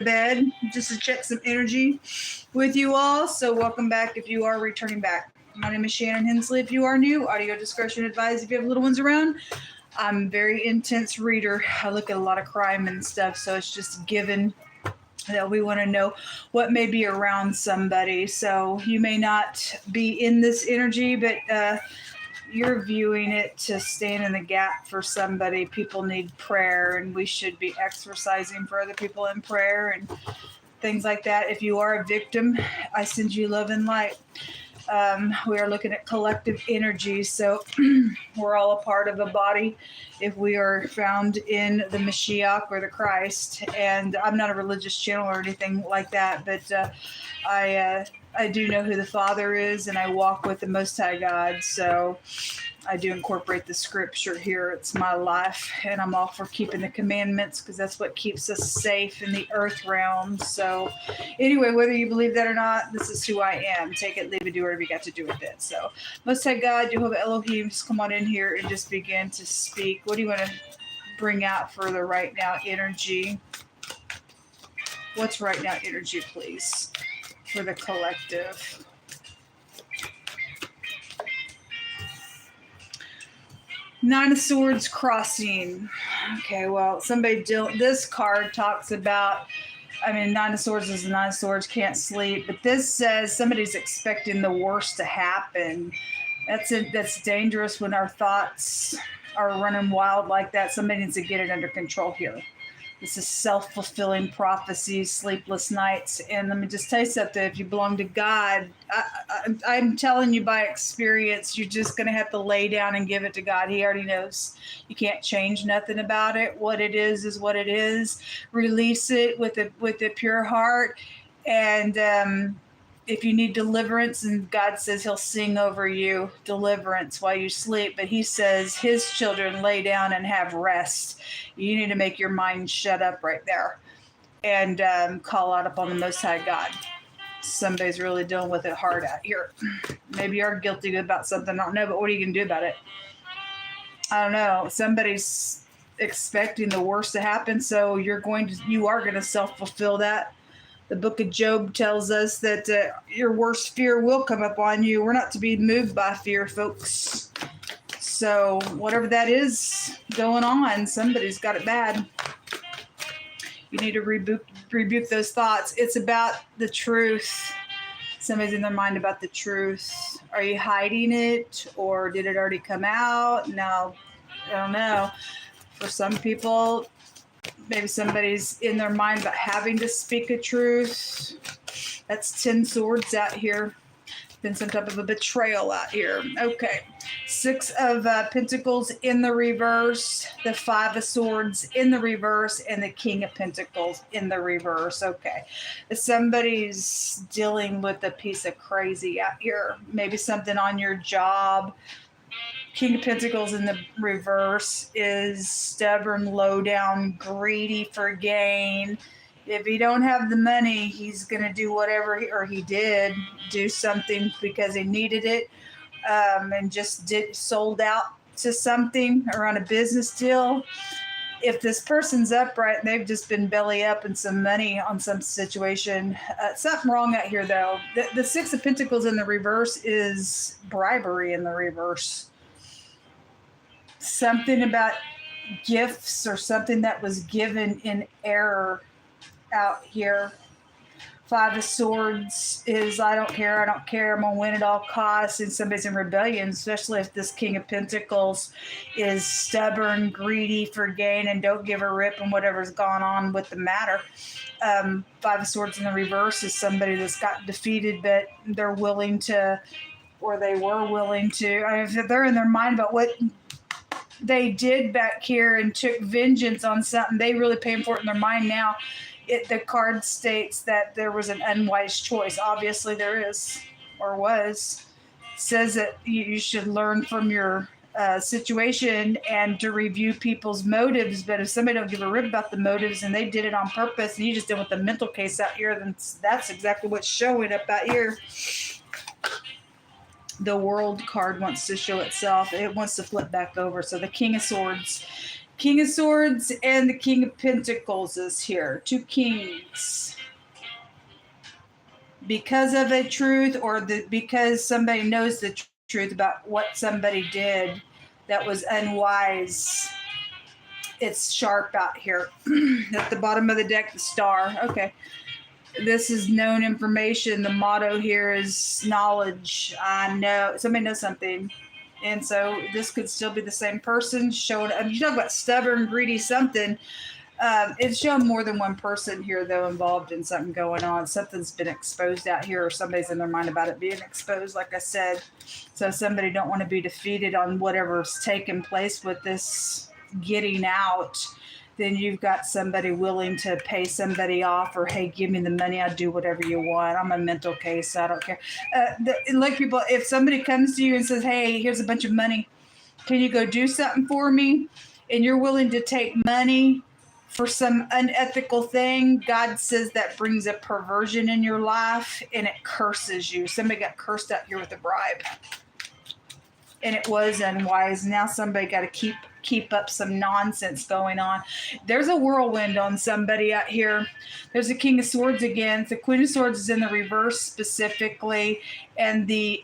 bed just to check some energy with you all. So welcome back if you are returning back. My name is Shannon Hensley. If you are new, audio discretion advised if you have little ones around. I'm a very intense reader. I look at a lot of crime and stuff, so it's just given that we want to know what may be around somebody. So you may not be in this energy, but you're viewing it to stand in the gap for somebody. People need prayer, and we should be exercising for other people in prayer and things like that. If you are a victim, I send you love and light. We are looking at collective energy, so we're all a part of a body if we are found in the Mashiach or the Christ. And I'm not a religious channel or anything like that, but I do know who the Father is, and I walk with the Most High God. So I do incorporate the scripture here. It's my life, and I'm all for keeping the commandments because that's what keeps us safe in the earth realm. So anyway, whether you believe that or not, this is who I am. Take it, leave it, do whatever you got to do with it. So Most High God, Jehovah Elohim, just come on in here and just begin to speak. What do you want to bring out for the right now energy? What's right now energy, please, for the collective? Nine of Swords crossing. Okay, well, this card talks about, Nine of Swords is the Nine of Swords, can't sleep. But this says somebody's expecting the worst to happen. That's dangerous when our thoughts are running wild like that. Somebody needs to get it under control here. This is self-fulfilling prophecies, sleepless nights. And let me just tell you something. If you belong to God, I'm telling you by experience, you're just going to have to lay down and give it to God. He already knows. You can't change nothing about it. What it is what it is. Release it with a pure heart. And if you need deliverance, and God says he'll sing over you deliverance while you sleep, but he says his children lay down and have rest. You need to make your mind shut up right there and call out upon the Most High God. Somebody's really dealing with it hard out here. Maybe you're guilty about something, I don't know, but what are you going to do about it? I don't know. Somebody's expecting the worst to happen, so you are going to self-fulfill that. The book of Job tells us that your worst fear will come upon you. We're not to be moved by fear, folks. So whatever that is going on, somebody's got it bad. You need to rebuke those thoughts. It's about the truth. Somebody's in their mind about the truth. Are you hiding it, or did it already come out? No, I don't know. For some people, maybe somebody's in their mind about having to speak a truth. That's 10 swords out here. Been some type of a betrayal out here. Okay. 6 of Pentacles in the reverse. The 5 of Swords in the reverse. And the King of Pentacles in the reverse. Okay. Somebody's dealing with a piece of crazy out here. Maybe something on your job. King of Pentacles in the reverse is stubborn, low down, greedy for gain. If he don't have the money, he's going to do whatever, he did do something because he needed it, and just sold out to something or on a business deal. If this person's upright, they've just been belly up in some money on some situation. Something wrong out here, though. The 6 of Pentacles in the reverse is bribery in the reverse. Something about gifts or something that was given in error out here. 5 of Swords is I don't care, I'm going to win at all costs, and somebody's in rebellion, especially if this King of Pentacles is stubborn, greedy for gain, and don't give a rip on whatever's gone on with the matter. 5 of Swords in the reverse is somebody that's got defeated, but they're willing to, or they were willing to, if they're in their mind about what they did back here and took vengeance on something, they really paying for it in their mind now. The card states that there was an unwise choice. Obviously there is, or was. It says that you should learn from your situation and to review people's motives. But if somebody don't give a rip about the motives and they did it on purpose and you just did with the mental case out here, then that's exactly what's showing up out here. The World card wants to show itself. It wants to flip back over. So the King of Swords King of Swords and the King of Pentacles is here. Two kings. Because of a truth, or because somebody knows the truth about what somebody did that was unwise. It's sharp out here. At the bottom of the deck, the star. Okay. This is known information. The motto here is knowledge. I know. Somebody knows something. And so this could still be the same person showing. I mean, you talk about stubborn, greedy, something. It's showing more than one person here, though, involved in something going on. Something's been exposed out here, or somebody's in their mind about it being exposed, like I said. So somebody don't want to be defeated on whatever's taking place with this getting out. Then you've got somebody willing to pay somebody off, or, hey, give me the money. I'll do whatever you want. I'm a mental case. I don't care. Like people, if somebody comes to you and says, hey, here's a bunch of money. Can you go do something for me? And you're willing to take money for some unethical thing, God says that brings a perversion in your life, and it curses you. Somebody got cursed out here with a bribe, and it was unwise. Now somebody got to keep up some nonsense going on. There's a whirlwind on somebody out here. There's the King of Swords again. The Queen of Swords is in the reverse specifically, and the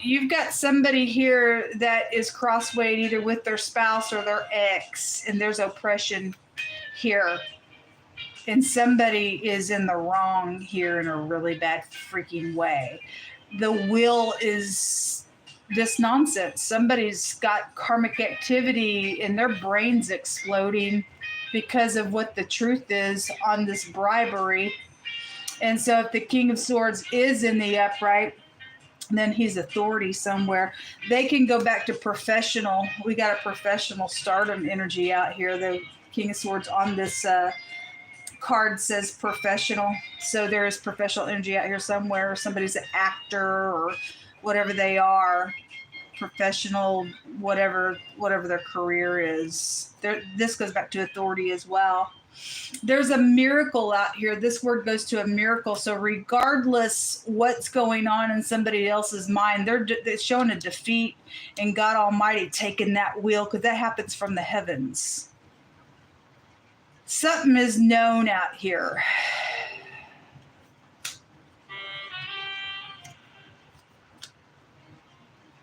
you've got somebody here that is crosswayed either with their spouse or their ex, and there's oppression here. And somebody is in the wrong here in a really bad freaking way. The will is this nonsense. Somebody's got karmic activity and their brain's exploding because of what the truth is on this bribery. And so if the King of Swords is in the upright, then he's authority somewhere. They can go back to professional. We got a professional stardom energy out here. The King of Swords on this card says professional. So there is professional energy out here somewhere. Somebody's an actor or whatever they are. Professional, whatever their career is. This goes back to authority as well. There's a miracle out here. This word goes to a miracle. So regardless what's going on in somebody else's mind, they're showing a defeat, and God Almighty taking that wheel, because that happens from the heavens. Something is known out here.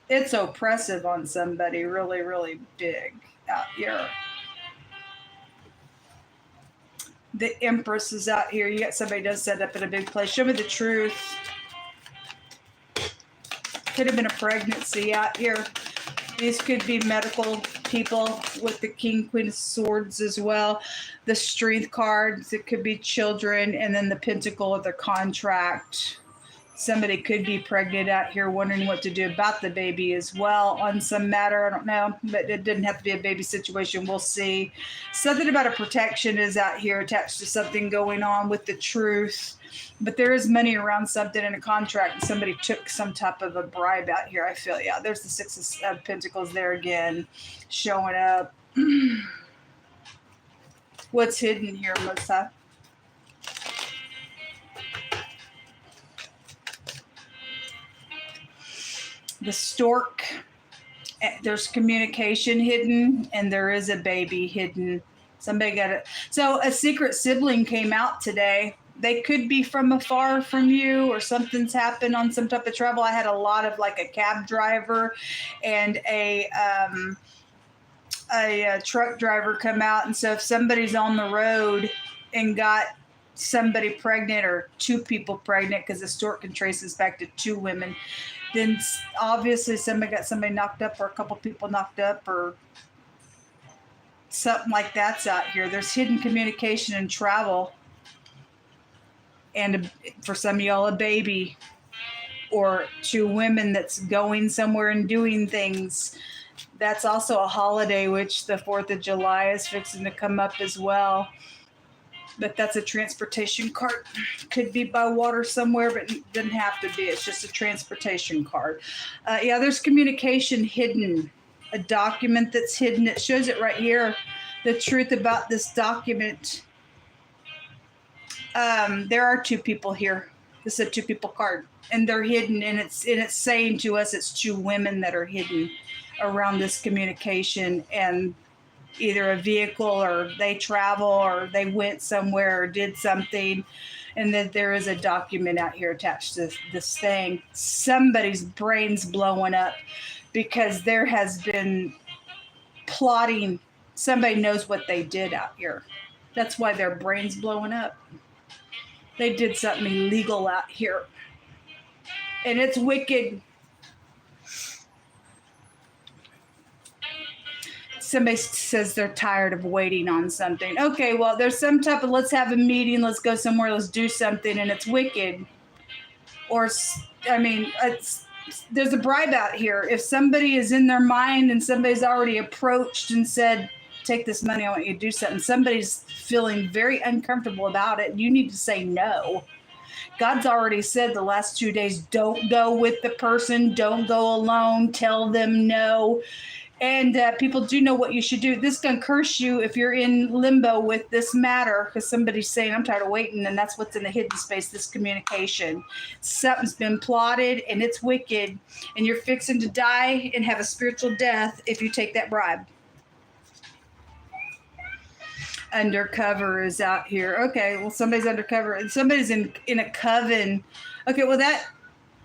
It's oppressive on somebody really, really big out here. The Empress is out here. You got somebody does set up in a big place. Show me the truth. Could have been a pregnancy out here. These could be medical people with the King, Queen of Swords as well. The Strength cards. It could be children. And then the Pentacle of the contract. Somebody could be pregnant out here wondering what to do about the baby as well on some matter. I don't know, but it didn't have to be a baby situation. We'll see. Something about a protection is out here attached to something going on with the truth. But there is money around something in a contract, and somebody took some type of a bribe out here, I feel. Yeah, there's the Six of Pentacles there again, showing up. What's hidden here, Melissa? The Stork, there's communication hidden, and there is a baby hidden. Somebody got it. So a secret sibling came out today. They could be from afar from you, or something's happened on some type of travel. I had a lot of like a cab driver and a truck driver come out. And so if somebody's on the road and got somebody pregnant, or two people pregnant, because the stork can trace this back to two women, then obviously somebody got somebody knocked up, or a couple people knocked up, or something like that's out here. There's hidden communication and travel. And for some of y'all, a baby, or two women that's going somewhere and doing things. That's also a holiday, which the 4th of July is fixing to come up as well. But that's a transportation card. Could be by water somewhere, but it doesn't have to be. It's just a transportation card. Yeah, there's communication hidden. A document that's hidden. It shows it right here. The truth about this document. There are two people here. This is a two people card, and they're hidden, and it's saying to us it's two women that are hidden. around this communication, and either a vehicle or they travel or they went somewhere or did something, and that there is a document out here attached to this thing. Somebody's brain's blowing up because there has been plotting. Somebody knows what they did out here. That's why their brain's blowing up. They did something illegal out here, and it's wicked. Somebody says they're tired of waiting on something. Okay, well, there's some type of let's have a meeting, let's go somewhere, let's do something, and it's wicked. Or, I mean, there's a bribe out here. If somebody is in their mind and somebody's already approached and said, take this money, I want you to do something, somebody's feeling very uncomfortable about it, you need to say no. God's already said the last 2 days, don't go with the person, don't go alone, tell them no. And people do know what you should do. This is going to curse you if you're in limbo with this matter, because somebody's saying, I'm tired of waiting, and that's what's in the hidden space, this communication. Something's been plotted, and it's wicked, and you're fixing to die and have a spiritual death if you take that bribe. Undercover is out here. Okay, well, somebody's undercover, and somebody's in a coven. Okay, well, that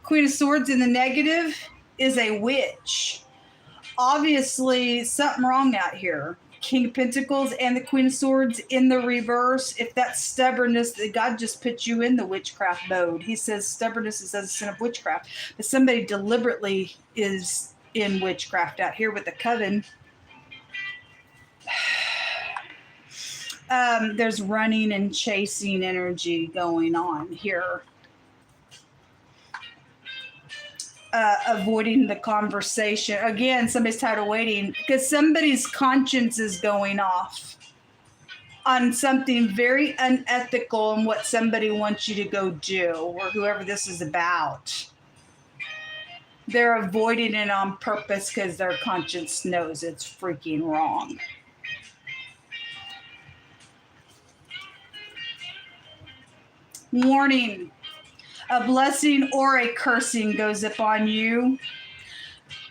Queen of Swords in the negative is a witch. Obviously, something wrong out here. King of Pentacles and the Queen of Swords in the reverse. If that's stubbornness, that God just put you in the witchcraft mode. He says stubbornness is a sin of witchcraft. But somebody deliberately is in witchcraft out here with the coven. There's running and chasing energy going on here. Avoiding the conversation. Again, somebody's tired of waiting because somebody's conscience is going off on something very unethical and what somebody wants you to go do, or whoever this is about. They're avoiding it on purpose because their conscience knows it's freaking wrong. Warning. A blessing or a cursing goes upon you.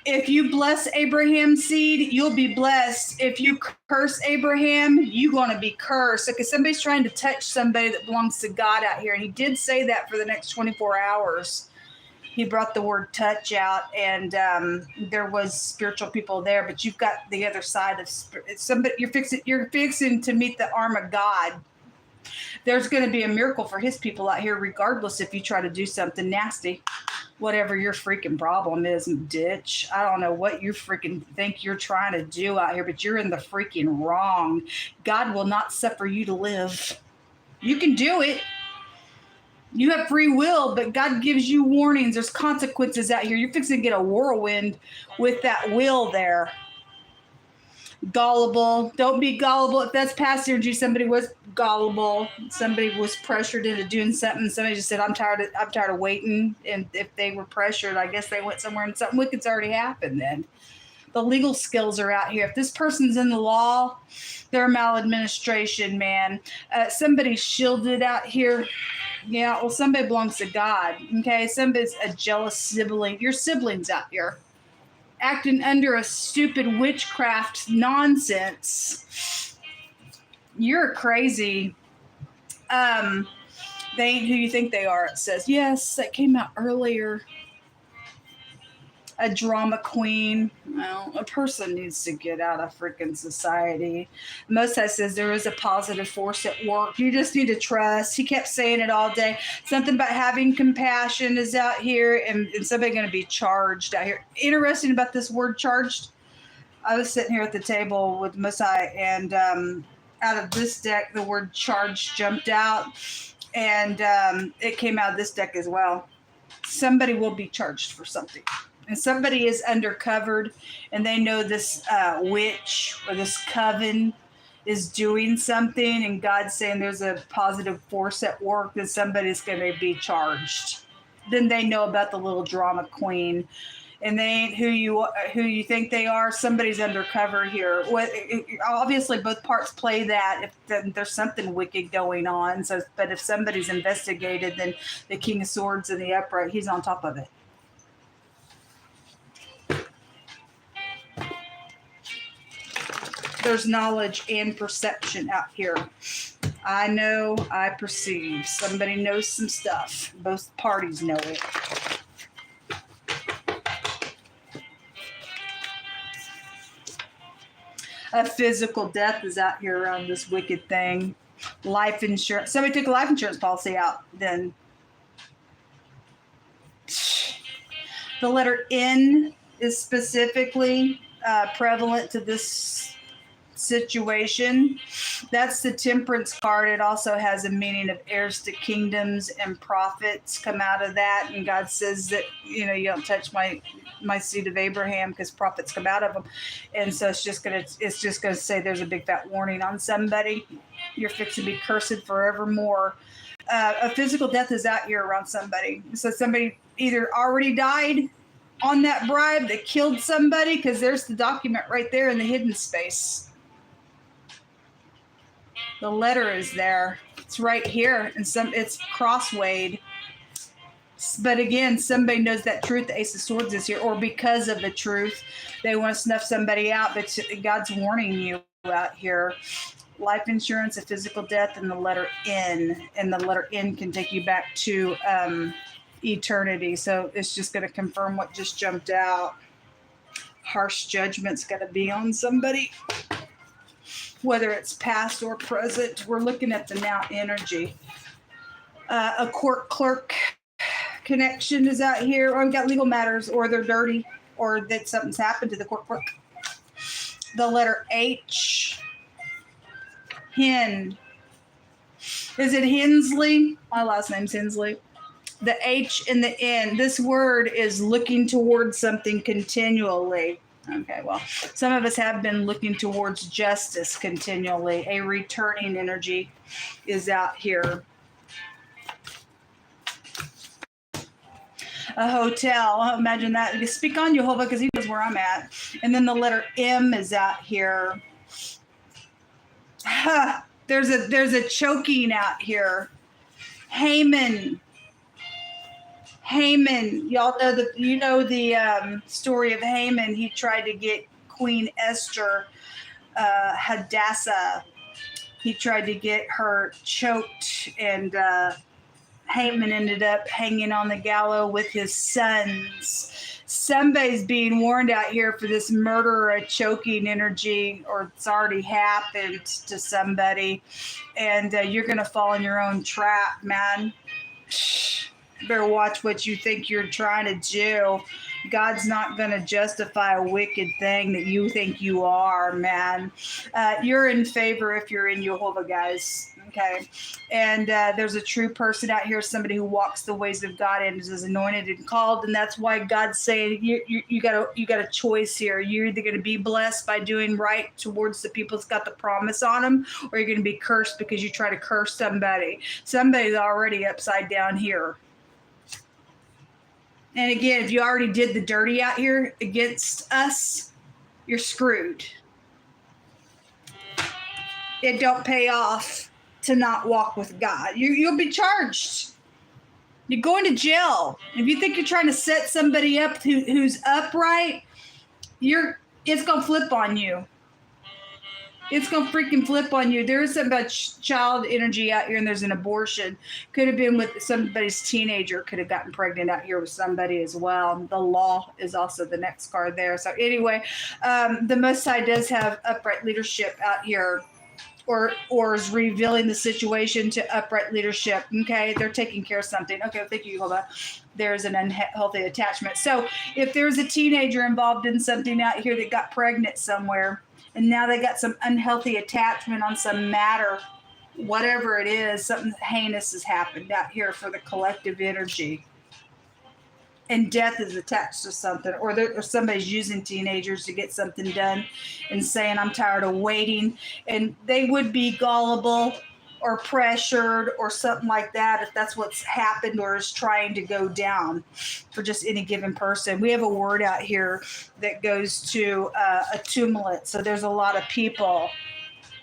If you bless Abraham's seed, you'll be blessed. If you curse Abraham, you're going to be cursed. Because somebody's trying to touch somebody that belongs to God out here. And he did say that for the next 24 hours. He brought the word touch out, and there was spiritual people there. But you've got the other side of somebody. You're fixing to meet the arm of God. There's going to be a miracle for his people out here, regardless if you try to do something nasty. Whatever your freaking problem is, ditch. I don't know what you freaking think you're trying to do out here, but you're in the freaking wrong. God will not suffer you to live. You can do it. You have free will, but God gives you warnings. There's consequences out here. You're fixing to get a whirlwind with that will there. Gullible. Don't be gullible. If that's past energy, somebody was gullible. Somebody was pressured into doing something. Somebody just said, I'm tired of waiting. And if they were pressured, I guess they went somewhere and something wicked's already happened then. The legal skills are out here. If this person's in the law, they're maladministration, man. Somebody's shielded out here. Yeah, well, somebody belongs to God. Okay, somebody's a jealous sibling. Your siblings out here. Acting under a stupid witchcraft nonsense. You're crazy. They ain't who you think they are, it says. Yes, that came out earlier. A drama queen. Well, a person needs to get out of freaking society. Most High says there is a positive force at work. You just need to trust. He kept saying it all day. Something about having compassion is out here, and somebody going to be charged out here. Interesting about this word charged. I was sitting here at the table with Most High, and out of this deck, the word charged jumped out, and it came out of this deck as well. Somebody will be charged for something. And somebody is undercovered, and they know this witch or this coven is doing something, and God's saying there's a positive force at work, that somebody's going to be charged. Then they know about the little drama queen, and they ain't who you think they are. Somebody's undercover here. Obviously, both parts play that. If there's something wicked going on, but if somebody's investigated, then the King of Swords and the Upright, he's on top of it. There's knowledge and perception out here. I know, I perceive. Somebody knows some stuff. Both parties know it. A physical death is out here around this wicked thing. Life insurance. Somebody took a life insurance policy out. Then the letter N is specifically prevalent to this situation. That's the Temperance card. It also has a meaning of heirs to kingdoms and profits come out of that. And God says that, you don't touch my seed of Abraham because profits come out of them. And so it's just gonna say there's a big fat warning on somebody. You're fixed to be cursed forevermore. A physical death is out here around somebody. So somebody either already died on that bribe that killed somebody, because there's the document right there in the hidden space. The letter is there. It's right here, and it's crosswayed. But again, somebody knows that truth. The Ace of Swords is here, or because of the truth, they want to snuff somebody out. But God's warning you out here. Life insurance, a physical death, and the letter N. And the letter N can take you back to eternity. So it's just going to confirm what just jumped out. Harsh judgment's going to be on somebody, whether it's past or present. We're looking at the now energy. A court clerk connection is out here, or we've got legal matters, or they're dirty, or that something's happened to the court clerk. The letter H. Hen. Is it Hensley? My last name's Hensley. The H and the N. This word is looking towards something continually. Okay, well, some of us have been looking towards justice continually. A returning energy is out here. A hotel. Imagine that. You speak on Jehovah because he knows where I'm at. And then the letter M is out here. There's a choking out here. Haman. Y'all know the story of Haman. He tried to get Queen Esther, Hadassah. He tried to get her choked, and Haman ended up hanging on the gallows with his sons. Somebody's being warned out here for this murder or choking energy, or it's already happened to somebody, and you're going to fall in your own trap, man. Better watch what you think you're trying to do. God's not going to justify a wicked thing that you think you are, man. You're in favor if you're in Jehovah, guys. Okay. And there's a true person out here, somebody who walks the ways of God and is anointed and called. And that's why God's saying you got a choice here. You're either going to be blessed by doing right towards the people that's got the promise on them, or you're going to be cursed because you try to curse somebody. Somebody's already upside down here. And again, if you already did the dirty out here against us, you're screwed. It don't pay off to not walk with God. You'll be charged. You're going to jail. If you think you're trying to set somebody up who's upright, it's going to flip on you. It's going to freaking flip on you. There is something about child energy out here, and there's an abortion. Could have been with somebody's teenager, could have gotten pregnant out here with somebody as well. The law is also the next card there. So anyway, the Most High does have upright leadership out here, or is revealing the situation to upright leadership. Okay, they're taking care of something. Okay, thank you, Jehovah. There's an unhealthy attachment. So if there's a teenager involved in something out here that got pregnant somewhere, and now they got some unhealthy attachment on some matter, whatever it is, something heinous has happened out here for the collective energy. And death is attached to something, or somebody's using teenagers to get something done and saying, I'm tired of waiting. And they would be gullible or pressured or something like that if that's what's happened or is trying to go down for just any given person. We have a word out here that goes to a tumult. So there's a lot of people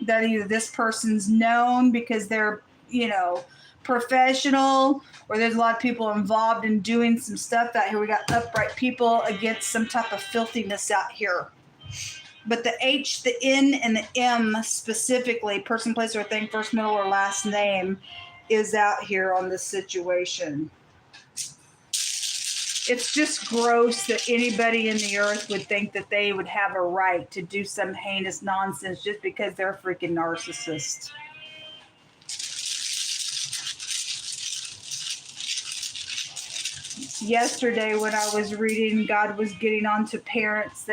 that either this person's known because they're, professional, or there's a lot of people involved in doing some stuff out here. We got upright people against some type of filthiness out here. But the H, the N, and the M specifically, person, place, or thing, first, middle, or last name, is out here on this situation. It's just gross that anybody in the earth would think that they would have a right to do some heinous nonsense just because they're a freaking narcissist. Yesterday when I was reading, God was getting on to parents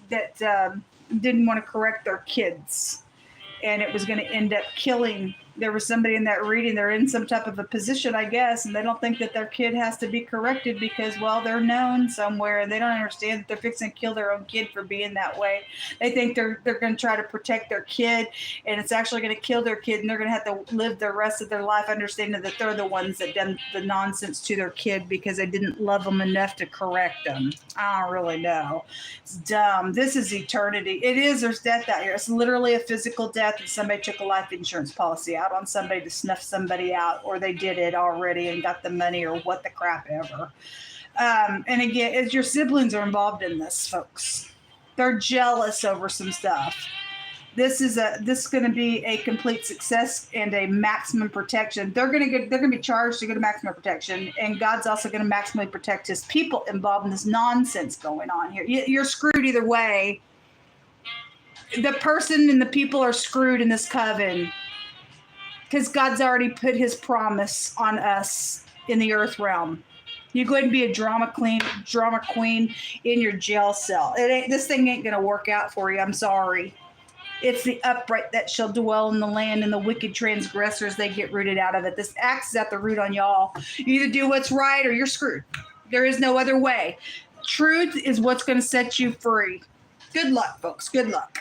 that didn't want to correct their kids, and it was going to end up killing. There was somebody in that reading, they're in some type of a position, I guess, and they don't think that their kid has to be corrected because, well, they're known somewhere, and they don't understand that they're fixing to kill their own kid for being that way. They think they're going to try to protect their kid, and it's actually going to kill their kid, and they're going to have to live the rest of their life understanding that they're the ones that done the nonsense to their kid because they didn't love them enough to correct them. I don't really know. It's dumb. This is eternity. It is. There's death out here. It's literally a physical death, and somebody took a life insurance policy out on somebody to snuff somebody out, or they did it already and got the money, or what the crap ever. And again, as your siblings are involved in this, folks, they're jealous over some stuff. This is going to be a complete success and a maximum protection. They're going to be charged to go to maximum protection, and God's also going to maximally protect his people involved in this nonsense going on here. You're screwed either way. The person and the people are screwed in this coven, because God's already put his promise on us in the earth realm. You go ahead and be a drama queen in your jail cell. This thing ain't going to work out for you. I'm sorry. It's the upright that shall dwell in the land, and the wicked transgressors, they get rooted out of it. This axe is at the root on y'all. You either do what's right or you're screwed. There is no other way. Truth is what's going to set you free. Good luck, folks. Good luck.